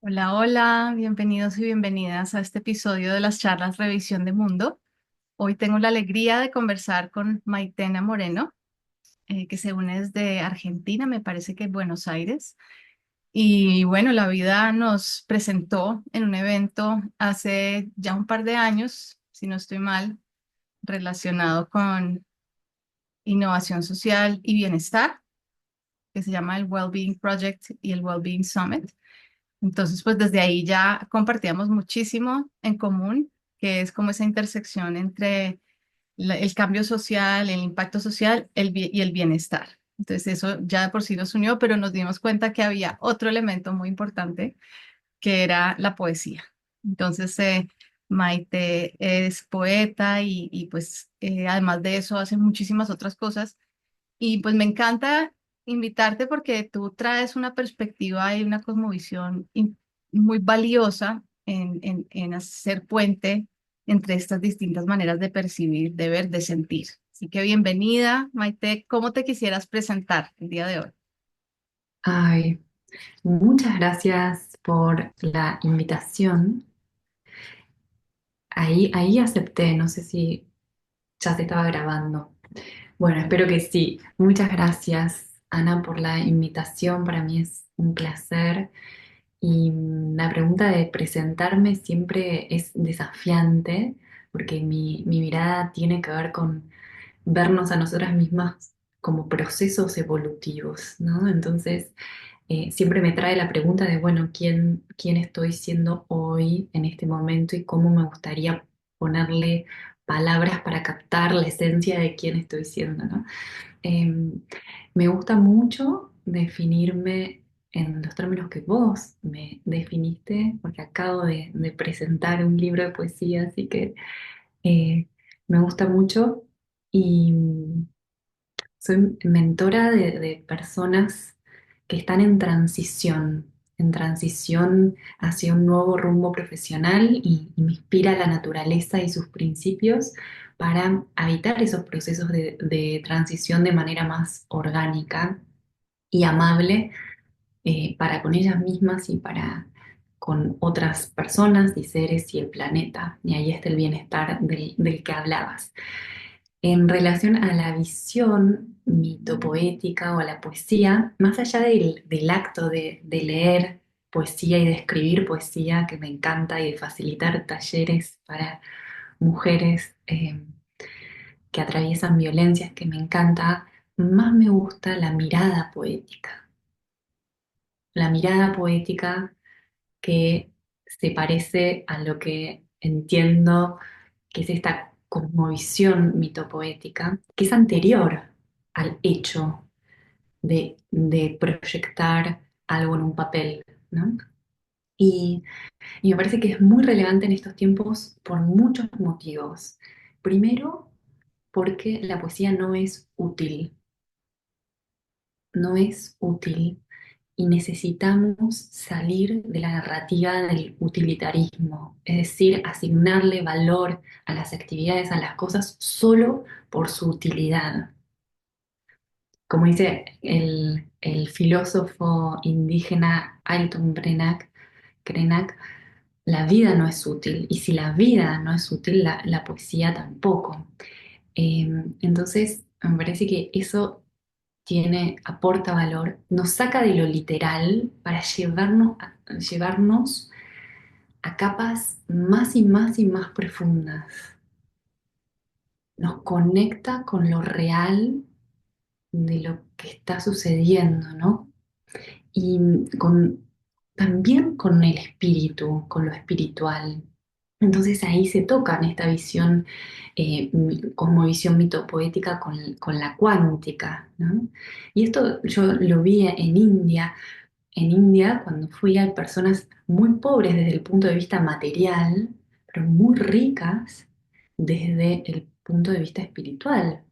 Hola, hola, bienvenidos y bienvenidas a este episodio de las charlas Revisión de Mundo. Hoy tengo la alegría de conversar con Maitena Moreno, que se une desde Argentina, me parece que Buenos Aires. Y bueno, la vida nos presentó en un evento hace ya un par de años, si no estoy mal, relacionado con innovación social y bienestar, que se llama el Wellbeing Project y el Wellbeing Summit. Entonces, pues desde ahí ya compartíamos muchísimo en común, que es como esa intersección entre el cambio social, el impacto social y el bienestar. Entonces, eso ya de por sí nos unió, pero nos dimos cuenta que había otro elemento muy importante, que era la poesía. Entonces, Maite es poeta y además de eso hace muchísimas otras cosas. Y pues me encanta invitarte porque tú traes una perspectiva y una cosmovisión muy valiosa en hacer puente entre estas distintas maneras de percibir, de ver, de sentir. Así que bienvenida, Maite. ¿Cómo te quisieras presentar el día de hoy? Ay, muchas gracias por la invitación. Ahí acepté, no sé si ya se estaba grabando. Bueno, espero que sí. Muchas gracias, Ana, por la invitación. Para mí es un placer. Y la pregunta de presentarme siempre es desafiante, porque mi mirada tiene que ver con vernos a nosotras mismas como procesos evolutivos, ¿no? Entonces, siempre me trae la pregunta de, bueno, ¿quién estoy siendo hoy, en este momento, y cómo me gustaría ponerle palabras para captar la esencia de quién estoy siendo, ¿no? Me gusta mucho definirme en los términos que vos me definiste, porque acabo de presentar un libro de poesía, así que eh, me gusta mucho y soy mentora de personas que están en transición hacia un nuevo rumbo profesional y me inspira la naturaleza y sus principios para habitar esos procesos de transición de manera más orgánica y amable para con ellas mismas y para con otras personas y seres y el planeta. Y ahí está el bienestar del que hablabas. En relación a la visión mitopoética o a la poesía, más allá del acto de leer poesía y de escribir poesía, que me encanta, y de facilitar talleres para mujeres que atraviesan violencias, que me encanta, más me gusta la mirada poética. La mirada poética que se parece a lo que entiendo que es esta cosmovisión mitopoética, que es anterior al hecho de proyectar algo en un papel, ¿no? Y, y me parece que es muy relevante en estos tiempos por muchos motivos. Primero, porque la poesía no es útil y necesitamos salir de la narrativa del utilitarismo, es decir, asignarle valor a las actividades, a las cosas solo por su utilidad. Como dice el filósofo indígena Ailton Krenak, la vida no es útil y si la vida no es útil, la poesía tampoco. Entonces, me parece que eso aporta valor, nos saca de lo literal para llevarnos a capas más y más y más profundas. Nos conecta con lo real de lo que está sucediendo, ¿no? Y también con el espíritu, con lo espiritual. Entonces ahí se toca en esta visión, como visión mitopoética con la cuántica, ¿no? Y esto yo lo vi en India. En India, cuando fui, hay personas muy pobres desde el punto de vista material, pero muy ricas desde el punto de vista espiritual,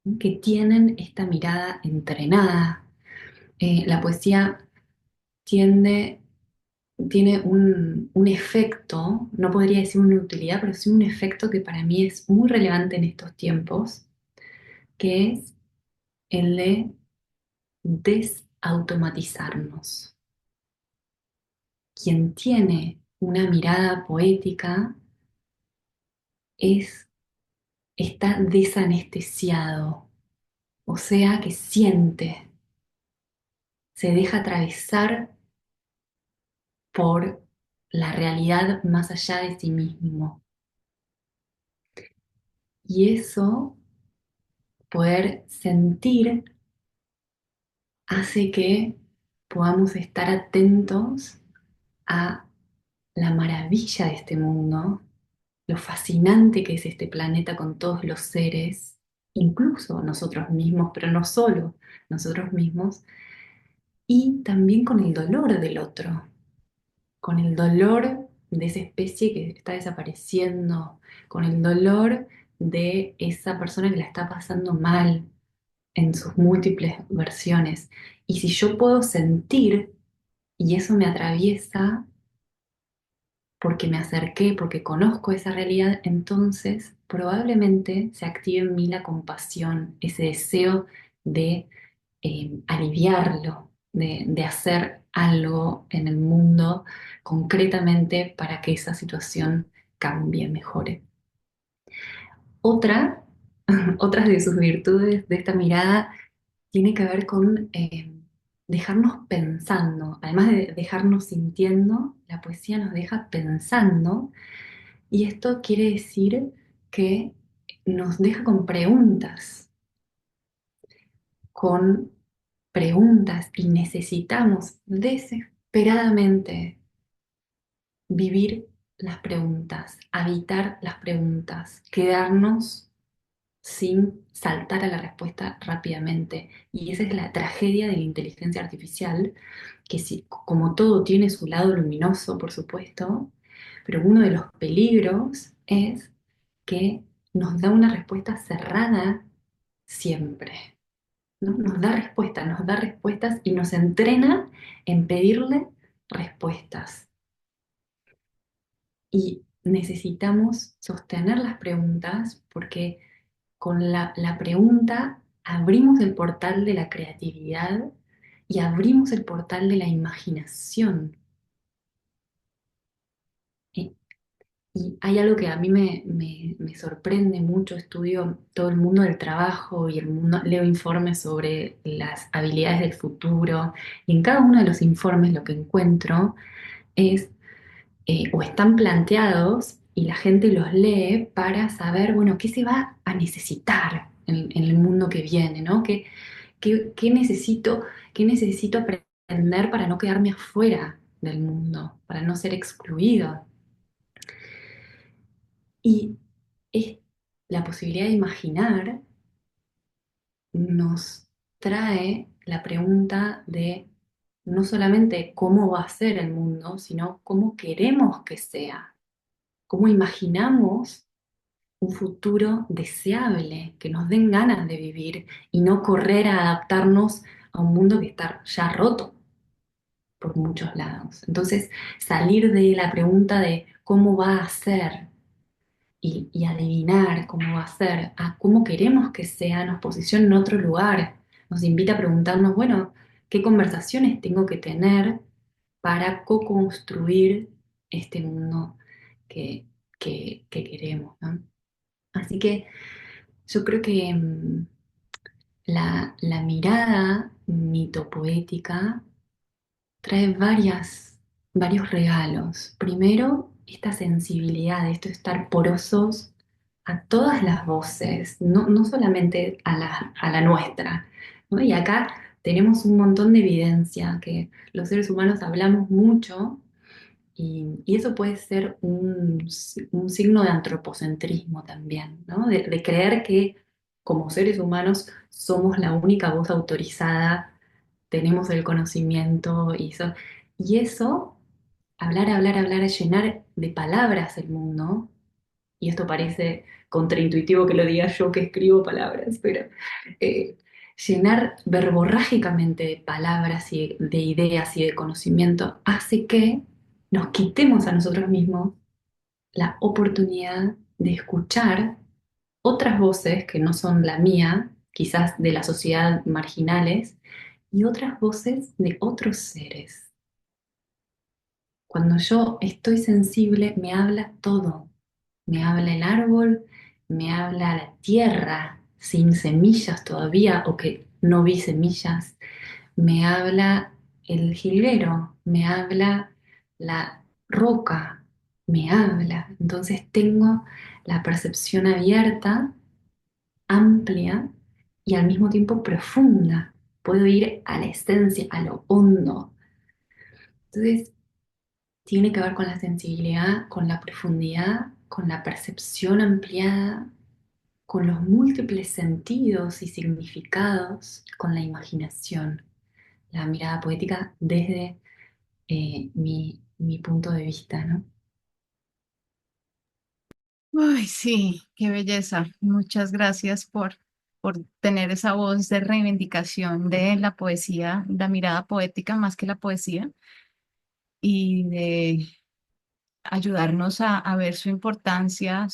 ¿no? Que tienen esta mirada entrenada. La poesía tiende, tiene un efecto, no podría decir una utilidad, pero sí un efecto que para mí es muy relevante en estos tiempos, que es el de desautomatizarnos. quien tiene una mirada poética es, está desanestesiado, o sea que siente, se deja atravesar por la realidad más allá de sí mismo. Y eso, poder sentir, hace que podamos estar atentos a la maravilla de este mundo, lo fascinante que es este planeta con todos los seres, incluso nosotros mismos, pero no solo nosotros mismos, y también con el dolor del otro, con el dolor de esa especie que está desapareciendo, con el dolor de esa persona que la está pasando mal en sus múltiples versiones. Y si yo puedo sentir y eso me atraviesa porque me acerqué, porque conozco esa realidad, entonces probablemente se active en mí la compasión, ese deseo de aliviarlo, de hacer algo en el mundo concretamente para que esa situación cambie, mejore. Otra, otras de sus virtudes de esta mirada tiene que ver con dejarnos pensando, además de dejarnos sintiendo, la poesía nos deja pensando y esto quiere decir que nos deja con preguntas y necesitamos desesperadamente vivir las preguntas, habitar las preguntas, quedarnos sin saltar a la respuesta rápidamente. Y esa es la tragedia de la inteligencia artificial, que sí, como todo tiene su lado luminoso, por supuesto, pero uno de los peligros es que nos da una respuesta cerrada siempre, ¿no? Nos da respuestas y nos entrena en pedirle respuestas. Y necesitamos sostener las preguntas porque con la pregunta abrimos el portal de la creatividad y abrimos el portal de la imaginación. Y, y hay algo que a mí me sorprende mucho, estudio todo el mundo del trabajo y el mundo, leo informes sobre las habilidades del futuro y en cada uno de los informes lo que encuentro es o están planteados y la gente los lee para saber, bueno, qué se va a necesitar en el mundo que viene, ¿no? ¿Qué necesito, qué necesito aprender para no quedarme afuera del mundo, para no ser excluido? Y es la posibilidad de imaginar nos trae la pregunta de no solamente cómo va a ser el mundo, sino cómo queremos que sea, cómo imaginamos un futuro deseable, que nos den ganas de vivir y no correr a adaptarnos a un mundo que está ya roto por muchos lados. Entonces, salir de la pregunta de cómo va a ser y adivinar cómo va a ser, a cómo queremos que sea, nos posiciona en otro lugar, nos invita a preguntarnos, bueno, ¿qué conversaciones tengo que tener para co-construir este mundo que, que queremos, ¿no? Así que yo creo que la mirada mitopoética trae varios regalos. Primero, esta sensibilidad, esto de estar porosos a todas las voces, no solamente a la nuestra, ¿no? Y acá tenemos un montón de evidencia que los seres humanos hablamos mucho y eso puede ser un signo de antropocentrismo también, ¿no? De creer que como seres humanos somos la única voz autorizada, tenemos el conocimiento y eso, hablar, llenar de palabras el mundo, y esto parece contraintuitivo que lo diga yo que escribo palabras, pero eh, llenar verborrágicamente de palabras y de ideas y de conocimiento hace que nos quitemos a nosotros mismos la oportunidad de escuchar otras voces que no son la mía, quizás de la sociedad marginales, y otras voces de otros seres. Cuando yo estoy sensible, me habla todo. Me habla el árbol, me habla la tierra sin semillas todavía o que no vi semillas. Me habla el jilguero, me habla la roca, me habla. Entonces tengo la percepción abierta, amplia y al mismo tiempo profunda. Puedo ir a la esencia, a lo hondo. Entonces tiene que ver con la sensibilidad, con la profundidad, con la percepción ampliada, con los múltiples sentidos y significados, con la imaginación, la mirada poética desde mi punto de vista, ¿no? Ay, sí, qué belleza. Muchas gracias por tener esa voz de reivindicación de la poesía, la mirada poética más que la poesía, y de ayudarnos a ver su importancia,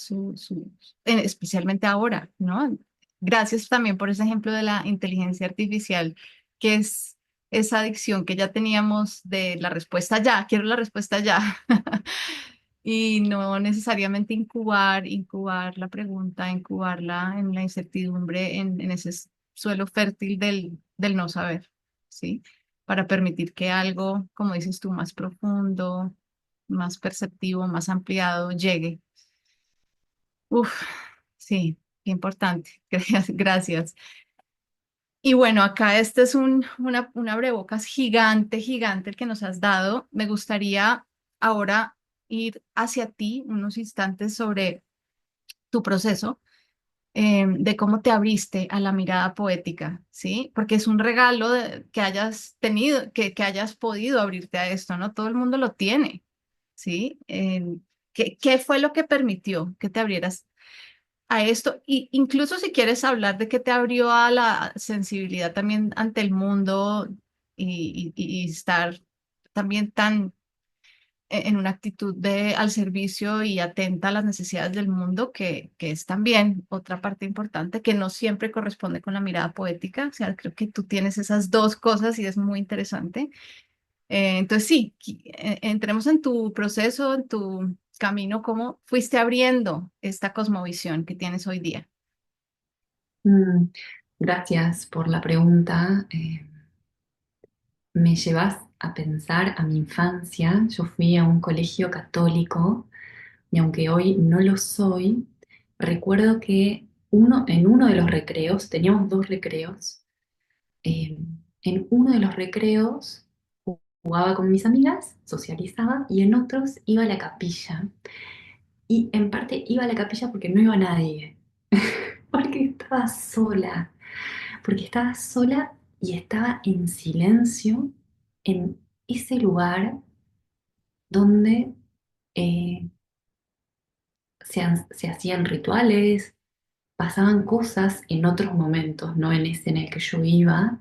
especialmente ahora, ¿no? Gracias también por ese ejemplo de la inteligencia artificial, que es esa adicción que ya teníamos de la respuesta ya, quiero la respuesta ya. Y no necesariamente incubar la pregunta, incubarla en la incertidumbre, en ese suelo fértil del no saber, ¿sí? Para permitir que algo, como dices tú, más profundo, más perceptivo, más ampliado, llegue. Uf, sí, qué importante. Gracias, gracias. Y bueno, acá este es una abrebocas gigante, gigante el que nos has dado. Me gustaría ahora ir hacia ti unos instantes sobre tu proceso, de cómo te abriste a la mirada poética, ¿sí? Porque es un regalo que hayas tenido, que hayas podido abrirte a esto, ¿no? Todo el mundo lo tiene, ¿sí? ¿Qué fue lo que permitió que te abrieras a esto? Y incluso si quieres hablar de qué te abrió a la sensibilidad también ante el mundo y estar también tan en una actitud de al servicio y atenta a las necesidades del mundo, que es también otra parte importante que no siempre corresponde con la mirada poética. O sea, creo que tú tienes esas dos cosas y es muy interesante. Entonces, sí, entremos en tu proceso, en tu camino, cómo fuiste abriendo esta cosmovisión que tienes hoy día. Mm, gracias por la pregunta. Me llevas a pensar a mi infancia. Yo fui a un colegio católico y aunque hoy no lo soy, recuerdo que en uno de los recreos, teníamos dos recreos, eh, en uno de los recreos jugaba con mis amigas, socializaba, y en otros iba a la capilla. Y en parte iba a la capilla porque no iba nadie, porque estaba sola y estaba en silencio en ese lugar donde eh, se hacían rituales, pasaban cosas en otros momentos, no en ese en el que yo iba,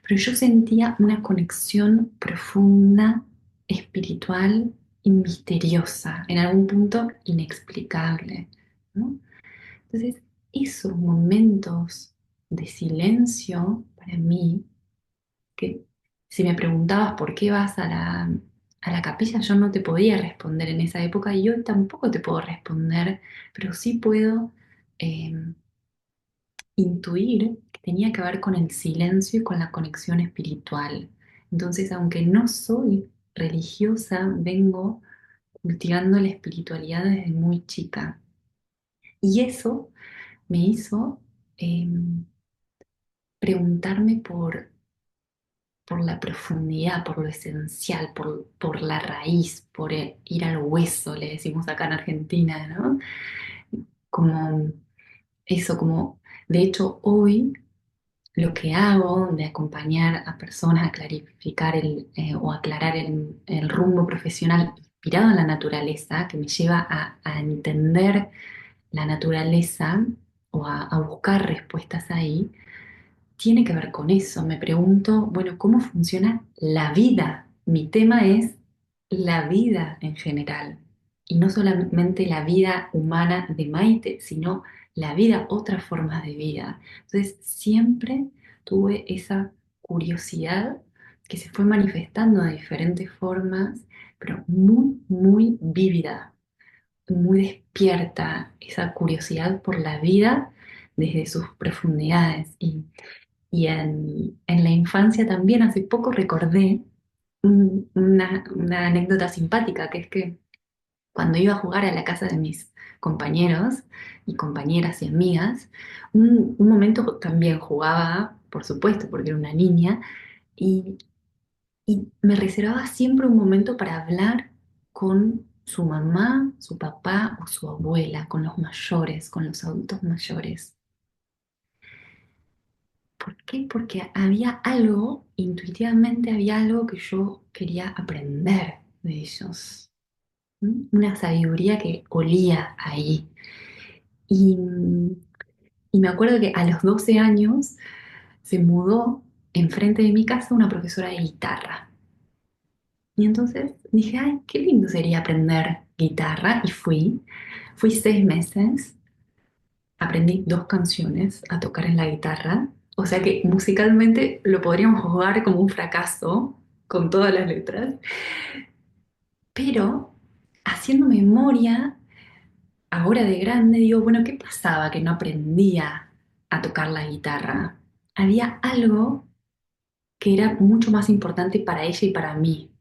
pero yo sentía una conexión profunda, espiritual y misteriosa, en algún punto inexplicable, ¿no? Entonces, esos momentos de silencio para mí, que si me preguntabas por qué vas a la capilla, yo no te podía responder en esa época y hoy tampoco te puedo responder, pero sí puedo intuir que tenía que ver con el silencio y con la conexión espiritual. Entonces, aunque no soy religiosa, vengo cultivando la espiritualidad desde muy chica. Y eso me hizo preguntarme por la profundidad, por lo esencial, por la raíz, por ir al hueso, le decimos acá en Argentina, ¿no? Como eso, como de hecho hoy lo que hago de acompañar a personas a clarificar o aclarar el rumbo profesional inspirado en la naturaleza, que me lleva a entender la naturaleza o a buscar respuestas ahí, tiene que ver con eso. Me pregunto, bueno, ¿cómo funciona la vida? Mi tema es la vida en general. Y no solamente la vida humana de Maite, sino la vida, otras formas de vida. Entonces, siempre tuve esa curiosidad que se fue manifestando de diferentes formas, pero muy, muy vívida, muy despierta, esa curiosidad por la vida desde sus profundidades. Y en la infancia también, hace poco recordé una anécdota simpática, que es que cuando iba a jugar a la casa de mis compañeros y compañeras y amigas, un momento también jugaba, por supuesto, porque era una niña, y, y me reservaba siempre un momento para hablar con su mamá, su papá o su abuela, con los mayores, con los adultos mayores. ¿Por qué? Porque había algo, intuitivamente había algo que yo quería aprender de ellos. Una sabiduría que olía ahí. Y, y me acuerdo que a los 12 años se mudó enfrente de mi casa una profesora de guitarra. Y entonces dije, ay, qué lindo sería aprender guitarra. Y fui 6 meses, aprendí 2 canciones a tocar en la guitarra. O sea que musicalmente lo podríamos jugar como un fracaso con todas las letras. Pero haciendo memoria, ahora de grande, digo, bueno, ¿qué pasaba que no aprendía a tocar la guitarra? Había algo que era mucho más importante para ella y para mí.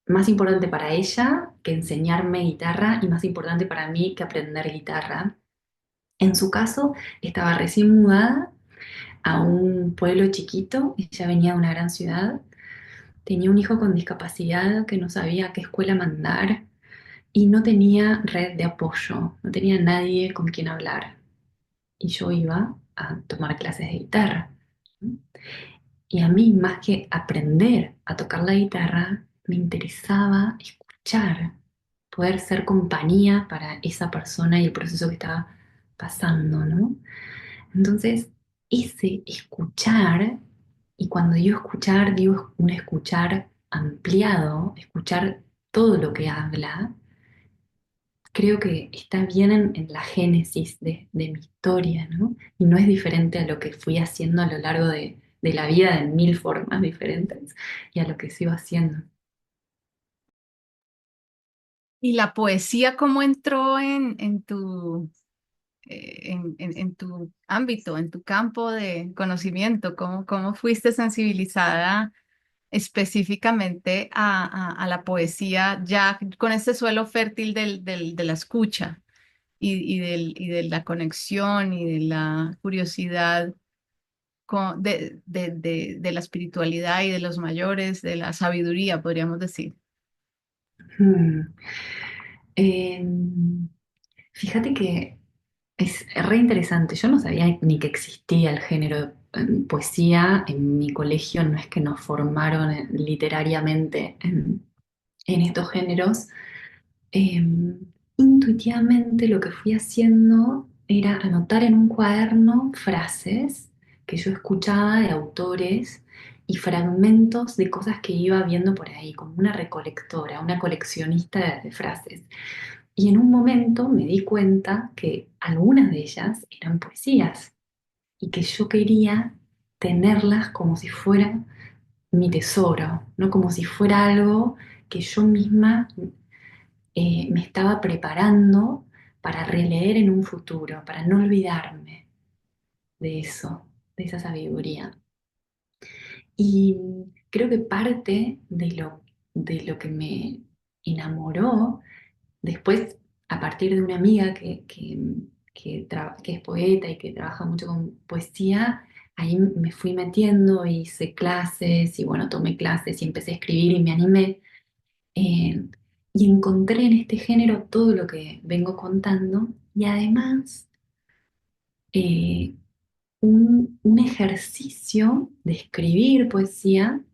Más importante para ella que enseñarme guitarra y más importante para mí que aprender guitarra. En su caso, estaba recién mudada a un pueblo chiquito, ella venía de una gran ciudad, tenía un hijo con discapacidad que no sabía a qué escuela mandar y no tenía red de apoyo, no tenía nadie con quien hablar. Y yo iba a tomar clases de guitarra. Y a mí, más que aprender a tocar la guitarra, me interesaba escuchar, poder ser compañía para esa persona y el proceso que estaba pasando, ¿no? Entonces, ese escuchar, y cuando digo escuchar, digo un escuchar ampliado, escuchar todo lo que habla, creo que está bien en la génesis de mi historia, ¿no? Y no es diferente a lo que fui haciendo a lo largo de la vida de mil formas diferentes y a lo que sigo haciendo. ¿Y la poesía cómo entró en tu, en tu ámbito, en tu campo de conocimiento? ¿Cómo fuiste sensibilizada específicamente a la poesía ya con este suelo fértil de la escucha y de la conexión y de la curiosidad de la espiritualidad y de los mayores, de la sabiduría, podríamos decir? Hmm. Eh, Fíjate que es re interesante. Yo no sabía ni que existía el género poesía. En mi colegio no es que nos formaron literariamente en estos géneros. Eh, Intuitivamente lo que fui haciendo era anotar en un cuaderno frases que yo escuchaba de autores y fragmentos de cosas que iba viendo por ahí, como una recolectora, una coleccionista de frases. Y en un momento me di cuenta que algunas de ellas eran poesías y que yo quería tenerlas como si fuera mi tesoro, ¿no? Como si fuera algo que yo misma me estaba preparando para releer en un futuro, para no olvidarme de eso, de esa sabiduría. Y creo que parte de lo que me enamoró después, a partir de una amiga que es poeta y que trabaja mucho con poesía, ahí me fui metiendo, hice clases y bueno, tomé clases y empecé a escribir y me animé. eh, y encontré en este género todo lo que vengo contando y además eh, un ejercicio de escribir poesía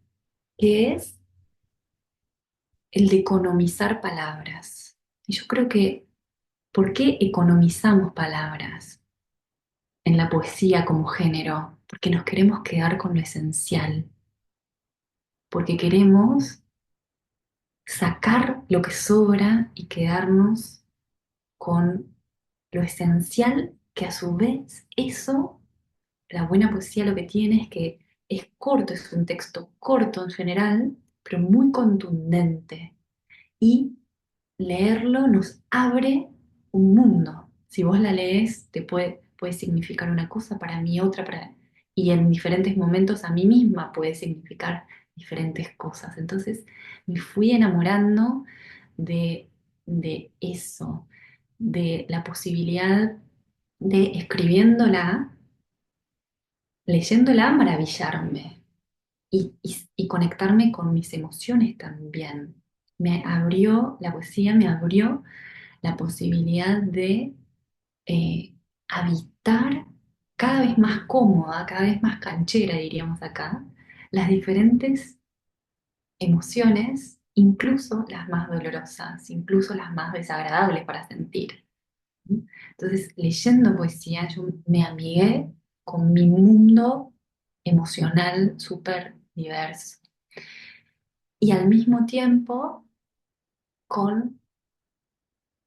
que es el de economizar palabras. Y yo creo que, ¿por qué economizamos palabras en la poesía como género? Porque nos queremos quedar con lo esencial, porque queremos sacar lo que sobra y quedarnos con lo esencial, que a su vez eso, la buena poesía lo que tiene es que es corto, es un texto corto en general, pero muy contundente. Y leerlo nos abre un mundo. Si vos la lees, puede significar una cosa para mí, otra para... Y en diferentes momentos a mí misma puede significar diferentes cosas. Entonces me fui enamorando de, de eso, de la posibilidad de escribiéndola, leyéndola, maravillarme y conectarme con mis emociones también. La poesía me abrió la posibilidad de eh, habitar cada vez más cómoda, cada vez más canchera, diríamos acá, las diferentes emociones, incluso las más dolorosas, incluso las más desagradables para sentir. Entonces, leyendo poesía, yo me amigué con mi mundo emocional súper diverso y al mismo tiempo con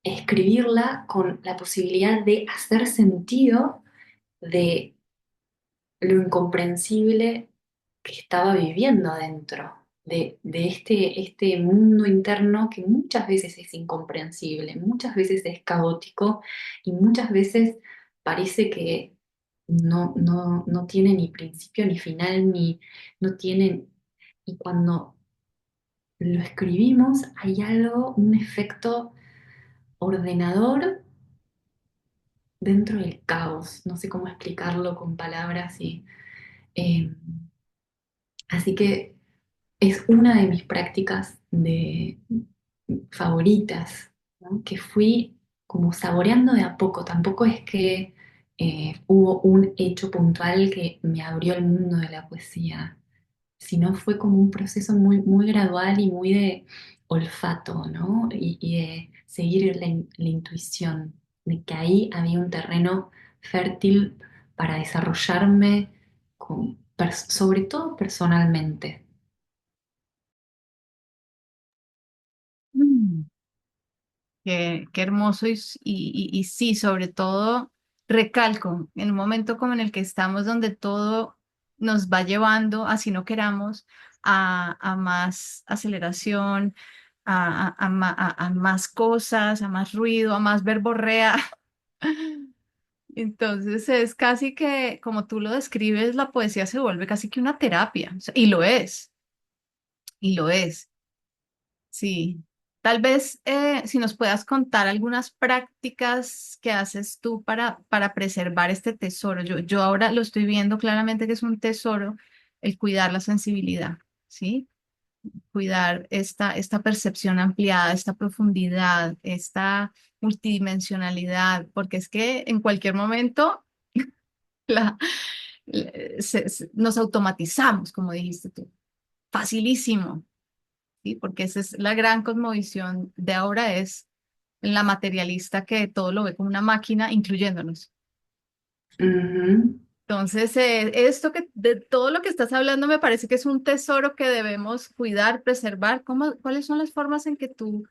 escribirla con la posibilidad de hacer sentido de lo incomprensible que estaba viviendo adentro, de este mundo interno que muchas veces es incomprensible, muchas veces es caótico y muchas veces parece que no tiene ni principio ni final, ni no tiene... Y cuando lo escribimos hay algo, un efecto ordenador dentro del caos. No sé cómo explicarlo con palabras eh, así que es una de mis prácticas favoritas, ¿no? Que fui como saboreando de a poco. Tampoco es que hubo un hecho puntual que me abrió el mundo de la poesía, sino fue como un proceso muy, muy gradual y muy de olfato, ¿no? Y de seguir la intuición, de que ahí había un terreno fértil para desarrollarme, sobre todo personalmente. Mm. Qué hermoso y sí, sobre todo recalco, en un momento como en el que estamos, donde todo nos va llevando, así no queramos, a más aceleración, a más cosas, a más ruido, a más verborrea. Entonces es casi que, como tú lo describes, la poesía se vuelve casi que una terapia, o sea, y lo es. Sí, tal vez si nos puedas contar algunas prácticas que haces tú para preservar este tesoro. Yo ahora lo estoy viendo claramente que es un tesoro el cuidar la sensibilidad, ¿sí? Cuidar esta percepción ampliada, esta profundidad, esta multidimensionalidad, porque es que en cualquier momento la, nos automatizamos, como dijiste tú, facilísimo. ¿Sí? Porque esa es la gran cosmovisión de ahora, es la materialista que todo lo ve como una máquina, incluyéndonos. Ujú. Entonces, esto que de todo lo que estás hablando me parece que es un tesoro que debemos cuidar, preservar. ¿Cuáles son las formas en que tú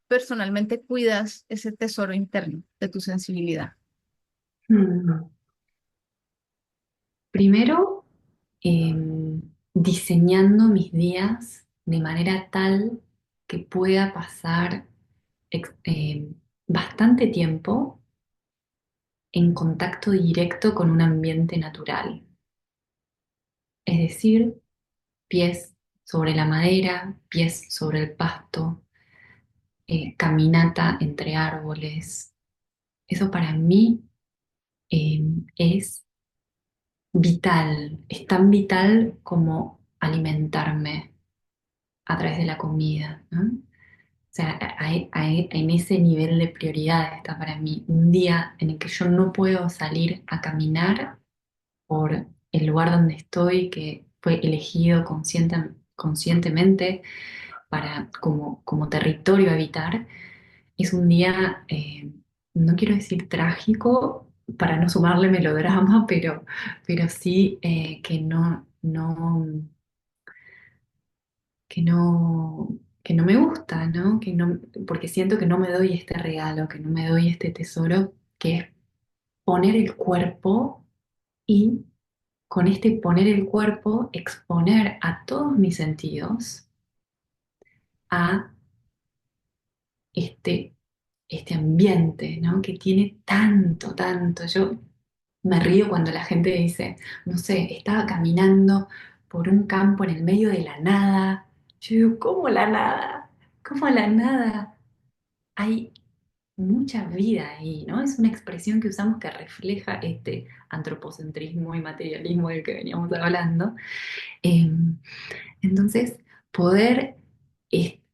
personalmente cuidas ese tesoro interno de tu sensibilidad? Mm. Primero, diseñando mis días de manera tal que pueda pasar bastante tiempo en contacto directo con un ambiente natural. Es decir, pies sobre la madera, pies sobre el pasto, caminata entre árboles. Eso para mí es vital, es tan vital como alimentarme a través de la comida, ¿no? O sea, en ese nivel de prioridad está para mí un día en el que yo no puedo salir a caminar por el lugar donde estoy, que fue elegido conscientemente para, como territorio a habitar, es un día, no quiero decir trágico, para no sumarle melodrama, pero sí que no me gusta, ¿no? Porque siento que no me doy este regalo, que no me doy este tesoro, que es poner el cuerpo y con este poner el cuerpo, exponer a todos mis sentidos a este, este ambiente, ¿no? Que tiene tanto, tanto. Yo me río cuando la gente dice, no sé, estaba caminando por un campo en el medio de la nada. Yo digo, ¿cómo la nada? ¿Cómo la nada? Hay mucha vida ahí, ¿no? Es una expresión que usamos que refleja este antropocentrismo y materialismo del que veníamos hablando. Em, entonces, poder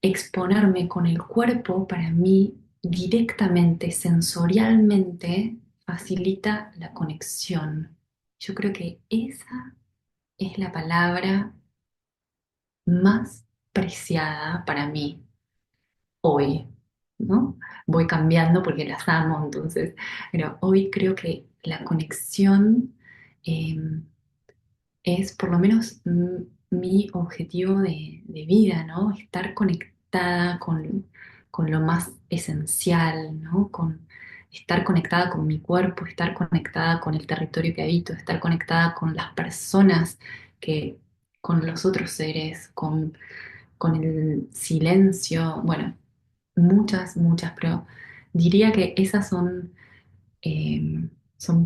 exponerme con el cuerpo para mí directamente, sensorialmente, facilita la conexión. Yo creo que esa es la palabra más preciada para mí hoy, ¿no? Voy cambiando porque las amo, entonces, pero hoy creo que la conexión em, es por lo menos mi objetivo de vida, ¿no? Estar conectada con lo más esencial, ¿no? Estar conectada con mi cuerpo, estar conectada con el territorio que habito, estar conectada con las personas que, con los otros seres, con el silencio, bueno, muchas, muchas, pero diría que esas son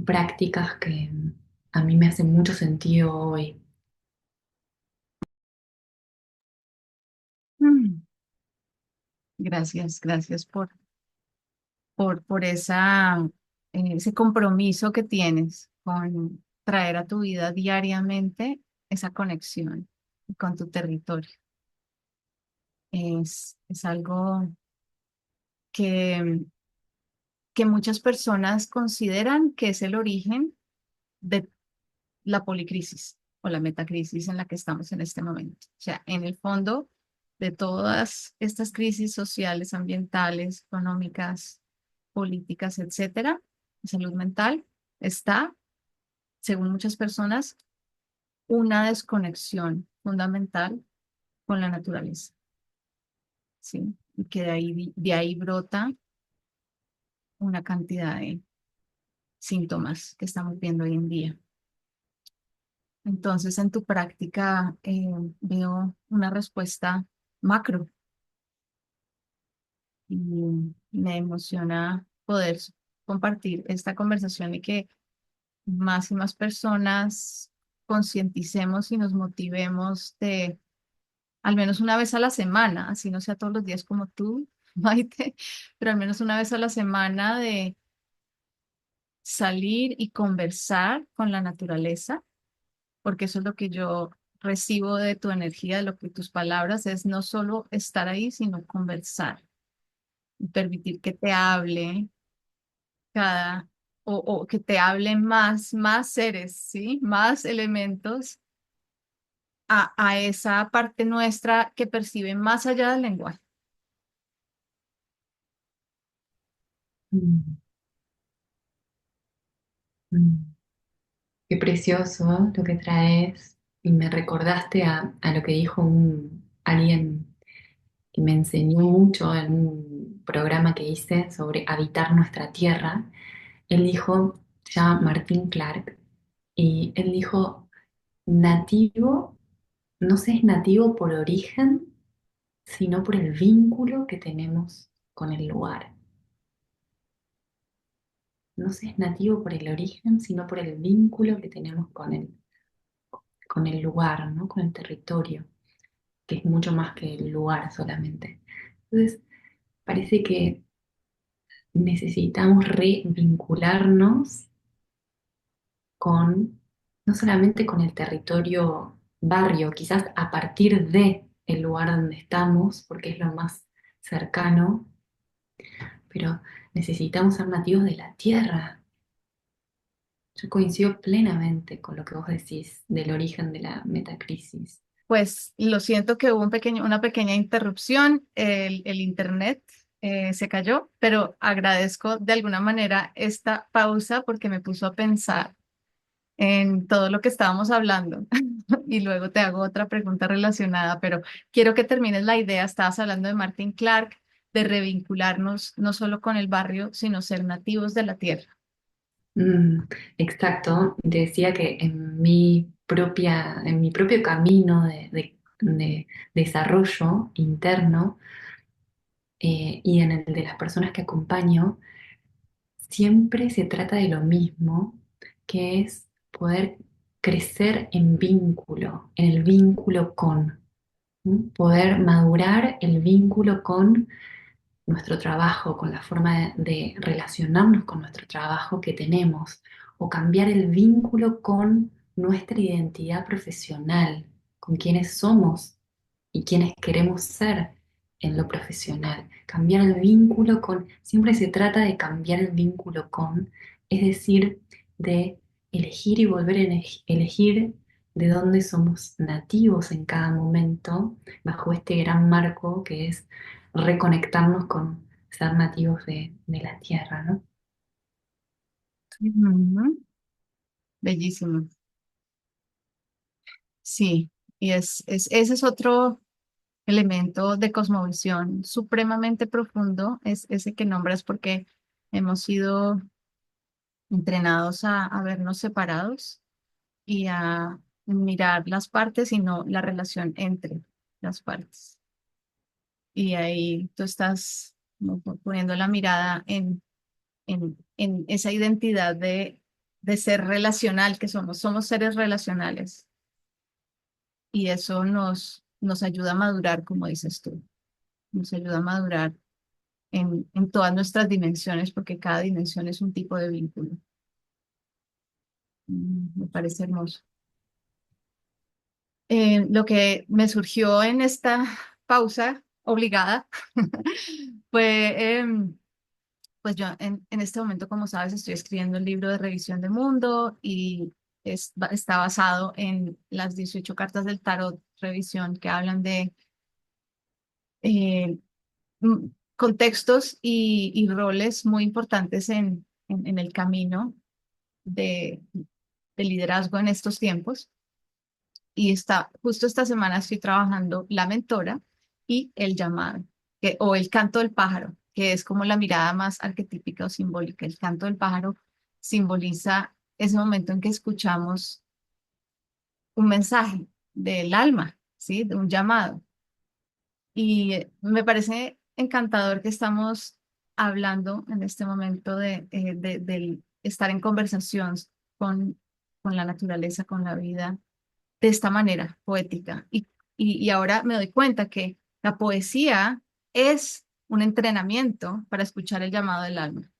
prácticas que a mí me hacen mucho sentido hoy. Mm, Gracias, gracias por ese compromiso que tienes con traer a tu vida diariamente esa conexión con tu territorio. Es algo que, que muchas personas consideran que es el origen de la policrisis o la metacrisis en la que estamos en este momento. O sea, en el fondo de todas estas crisis sociales, ambientales, económicas, políticas, etcétera, de salud mental, está, según muchas personas, una desconexión fundamental con la naturaleza, ¿sí? Y que de ahí brota una cantidad de síntomas que estamos viendo hoy en día. Entonces, en tu práctica veo una respuesta macro y me emociona poder compartir esta conversación y que más y más personas concienticemos y nos motivemos de al menos una vez a la semana, así no sea todos los días como tú, Maite, pero al menos una vez a la semana de salir y conversar con la naturaleza, porque eso es lo que yo recibo de tu energía, de lo que tus palabras es no solo estar ahí, sino conversar y permitir que te hable cada, o que te hablen más seres, ¿sí? Más elementos a esa parte nuestra que percibe más allá del lenguaje. Mm, mm. Qué precioso lo que traes y me recordaste a lo que dijo alguien que me enseñó mucho en un programa que hice sobre habitar nuestra tierra. Él dijo, se llama Martín Clark, y él dijo, nativo, no se es nativo por origen, sino por el vínculo que tenemos con el lugar. No se es nativo por el origen, sino por el vínculo que tenemos con el lugar, ¿no? Con el territorio, que es mucho más que el lugar solamente. Entonces, parece que necesitamos revincularnos con, no solamente con el territorio barrio, quizás a partir de el lugar donde estamos, porque es lo más cercano, pero necesitamos ser nativos de la tierra. Yo coincido plenamente con lo que vos decís del origen de la metacrisis. Pues lo siento que hubo una pequeña interrupción, el internet se cayó, pero agradezco de alguna manera esta pausa porque me puso a pensar en todo lo que estábamos hablando y luego te hago otra pregunta relacionada, pero quiero que termines la idea. Estabas hablando de Martin Clark, de revincularnos no solo con el barrio, sino ser nativos de la tierra. Mm, exacto. Te decía que en mi propio camino de desarrollo interno y en el de las personas que acompaño, siempre se trata de lo mismo, que es poder crecer en vínculo, en el vínculo con, ¿m? Poder madurar el vínculo con nuestro trabajo, con la forma de relacionarnos con nuestro trabajo que tenemos, o cambiar el vínculo con nuestra identidad profesional, con quienes somos y quienes queremos ser en lo profesional. Cambiar el vínculo con, siempre se trata de cambiar el vínculo con, es decir, de elegir y volver a elegir de dónde somos nativos en cada momento, bajo este gran marco que es reconectarnos con ser nativos de la tierra, ¿no? Ujú. Bellísimo. Sí, y ese es otro elemento de cosmovisión supremamente profundo, es ese que nombras porque hemos sido entrenados a vernos separados y a mirar las partes y no la relación entre las partes. Y ahí tú estás como poniendo la mirada en esa identidad de ser relacional que somos. Somos seres relacionales y eso nos ayuda a madurar, como dices tú. Nos ayuda a madurar en todas nuestras dimensiones porque cada dimensión es un tipo de vínculo. Me parece hermoso. Lo que me surgió en esta pausa obligada fue, pues yo en este momento, como sabes, estoy escribiendo el libro de revisión de mundo y está basado en las 18 cartas del tarot revisión que hablan de eh, contextos y roles muy importantes en el camino de, de liderazgo en estos tiempos. Y justo esta semana estoy trabajando la mentora y el llamado, o el canto del pájaro, que es como la mirada más arquetípica o simbólica. El canto del pájaro simboliza ese momento en que escuchamos un mensaje del alma, ¿sí? De un llamado. Y me parece encantador que estamos hablando en este momento del estar en conversación con, con la naturaleza, con la vida de esta manera poética. Y ahora me doy cuenta que la poesía es un entrenamiento para escuchar el llamado del alma.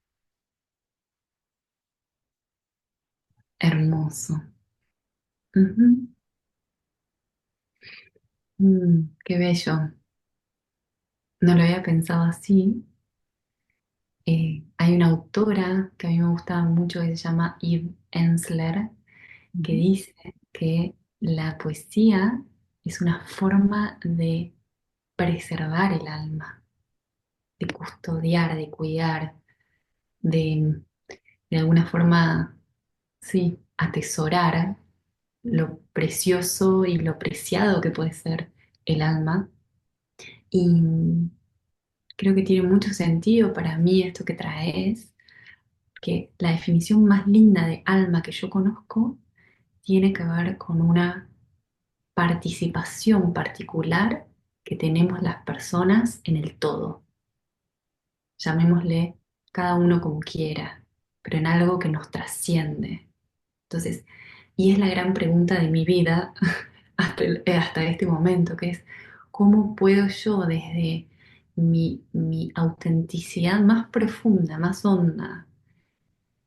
Hermoso. Ujú. Qué bello. No lo había pensado así. Hay una autora que a mí me gusta mucho que se llama Eve Ensler, que Ujú. dice que la poesía es una forma de preservar el alma, de custodiar, de cuidar, de, de alguna forma, sí, atesorar lo precioso y lo preciado que puede ser el alma. Y creo que tiene mucho sentido para mí esto que traes, que la definición más linda de alma que yo conozco tiene que ver con una participación particular que tenemos las personas en el todo. Llamémosle cada uno como quiera, pero en algo que nos trasciende. Entonces, y es la gran pregunta de mi vida hasta este momento, que es, ¿cómo puedo yo desde mi autenticidad más profunda, más honda,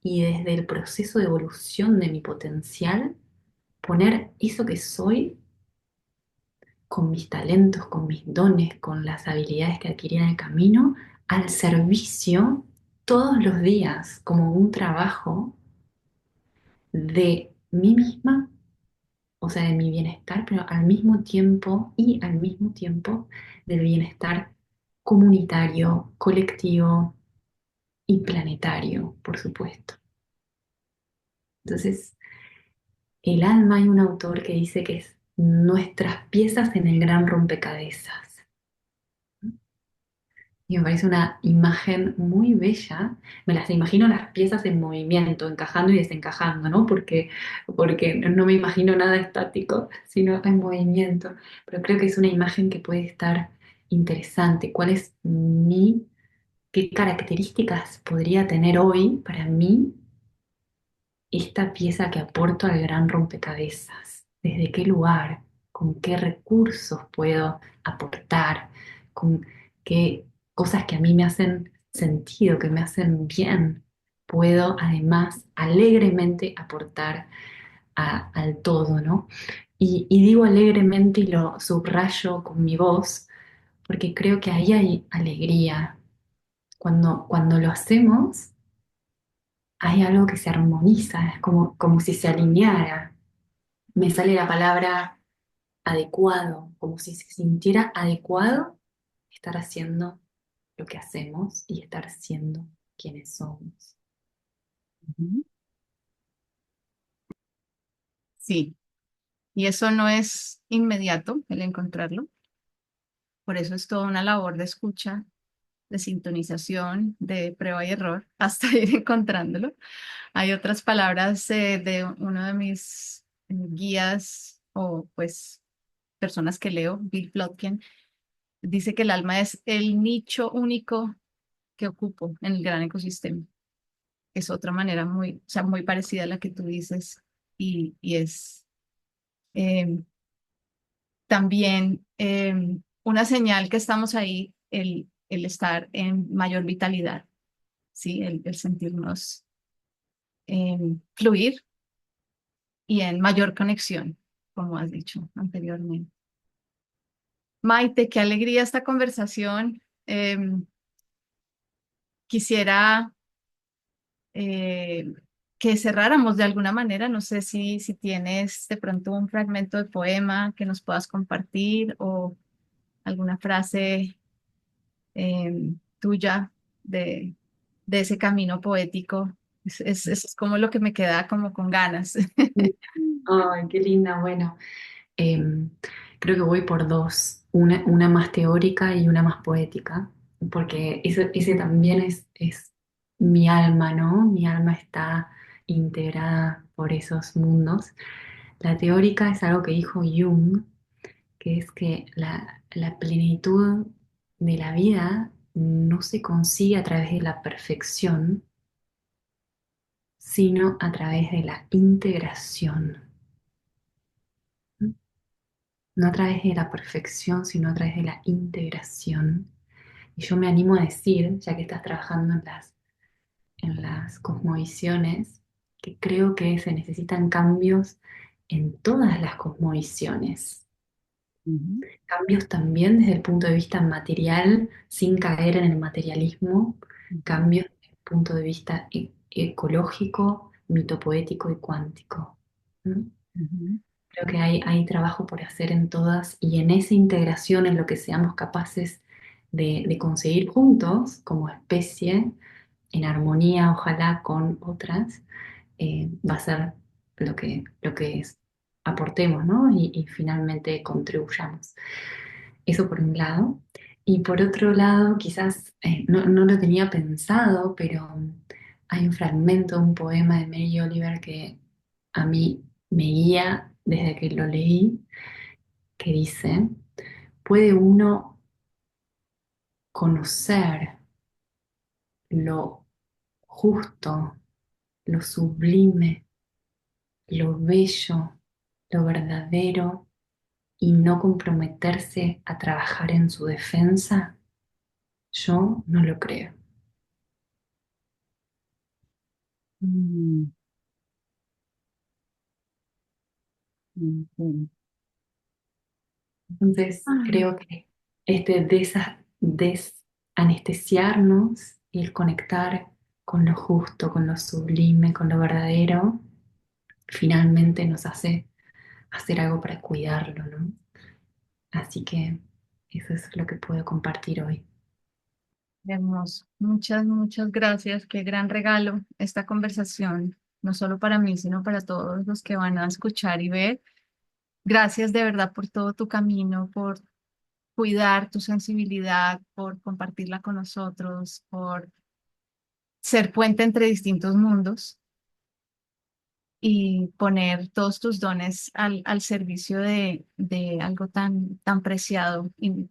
y desde el proceso de evolución de mi potencial, poner eso que soy con mis talentos, con mis dones, con las habilidades que adquirí en el camino, al servicio todos los días como un trabajo de mí misma, o sea, de mi bienestar, pero al mismo tiempo del bienestar comunitario, colectivo y planetario, por supuesto. Entonces, el alma, hay un autor que dice que es nuestras piezas en el gran rompecabezas. Y me parece una imagen muy bella. Me las imagino las piezas en movimiento, encajando y desencajando, ¿no? Porque no me imagino nada estático, sino en movimiento. Pero creo que es una imagen que puede estar interesante. ¿Cuál es qué características podría tener hoy para mí esta pieza que aporto al gran rompecabezas? ¿Desde qué lugar? ¿Con qué recursos puedo aportar? ¿Con qué cosas que a mí me hacen sentido, que me hacen bien? Puedo además alegremente aportar al todo, ¿no? Y digo alegremente y lo subrayo con mi voz, porque creo que ahí hay alegría. Cuando lo hacemos, hay algo que se armoniza, es como si se alineara. Me sale la palabra adecuado, como si se sintiera adecuado estar haciendo lo que hacemos y estar siendo quienes somos. Ujú. Sí, y eso no es inmediato el encontrarlo, por eso es toda una labor de escucha, de sintonización, de prueba y error, hasta ir encontrándolo. Hay otras palabras de uno de mis guías o pues personas que leo, Bill Plotkin, dice que el alma es el nicho único que ocupo en el gran ecosistema. Es otra manera muy, o sea, muy parecida a la que tú dices y es eh, también una señal que estamos ahí, el estar en mayor vitalidad, ¿sí? El sentirnos fluir y en mayor conexión, como has dicho anteriormente. Maite, qué alegría esta conversación. Quisiera que cerráramos de alguna manera. No sé si tienes de pronto un fragmento de poema que nos puedas compartir o alguna frase tuya de ese camino poético. Es como lo que me queda como con ganas. Ay, qué linda. Bueno, em, creo que voy por dos, una más teórica y una más poética, porque ese también es mi alma, ¿no? Mi alma está integrada por esos mundos. La teórica es algo que dijo Jung, que es que la plenitud de la vida no se consigue a través de la perfección, sino a través de la integración. No a través de la perfección, sino a través de la integración. Y yo me animo a decir, ya que estás trabajando en las cosmovisiones, que creo que se necesitan cambios en todas las cosmovisiones. Ujú, Cambios también desde el punto de vista material, sin caer en el materialismo, ujú, cambios desde el punto de vista ecológico, mitopoético y cuántico. ¿Mm? ujú, Creo que hay trabajo por hacer en todas y en esa integración, en lo que seamos capaces de conseguir juntos como especie, en armonía, ojalá con otras, va a ser aportemos, ¿no? Y finalmente contribuyamos. Eso por un lado. Y por otro lado, quizás no lo tenía pensado, pero hay un fragmento, un poema de Mary Oliver que a mí me guía desde que lo leí, que dice, ¿puede uno conocer lo justo, lo sublime, lo bello, lo verdadero y no comprometerse a trabajar en su defensa? Yo no lo creo. mm, mm. Entonces, Ah, creo que desanestesiarnos y el conectar con lo justo, con lo sublime, con lo verdadero, finalmente nos hace hacer algo para cuidarlo, ¿no? Así que eso es lo que puedo compartir hoy. hermoso. Muchas, muchas gracias. Qué gran regalo esta conversación, no solo para mí, sino para todos los que van a escuchar y ver. Gracias de verdad por todo tu camino, por cuidar tu sensibilidad, por compartirla con nosotros, por ser puente entre distintos mundos y poner todos tus dones al servicio de algo tan preciado y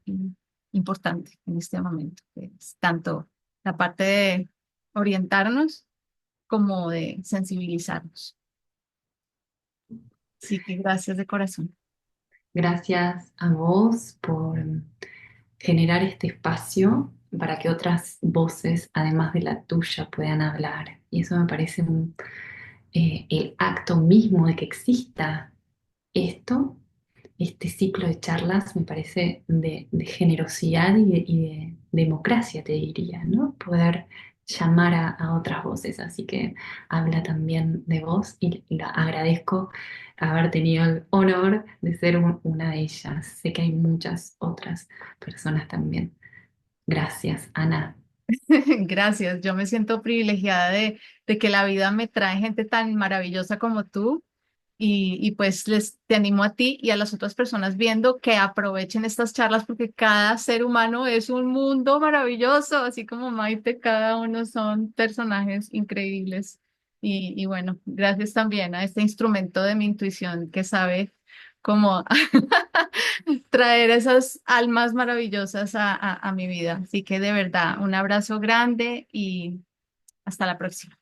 importante en este momento, que es tanto la parte de orientarnos como de sensibilizarnos. Así que gracias de corazón. Gracias a vos por generar este espacio para que otras voces, además de la tuya, puedan hablar. Y eso me parece el acto mismo de que exista esto, este ciclo de charlas, me parece de generosidad y de democracia, te diría, ¿no? Poder llamar a otras voces. Así que habla también de vos y lo agradezco haber tenido el honor de ser una de ellas. Sé que hay muchas otras personas también. Gracias, Ana. Gracias, yo me siento privilegiada de que la vida me trae gente tan maravillosa como tú y pues te animo a ti y a las otras personas viendo que aprovechen estas charlas porque cada ser humano es un mundo maravilloso, así como Maite, cada uno son personajes increíbles y bueno, gracias también a este instrumento de mi intuición que sabe cómo traer esas almas maravillosas a mi vida. Así que de verdad, un abrazo grande y hasta la próxima.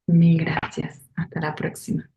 Mil gracias. Hasta la próxima.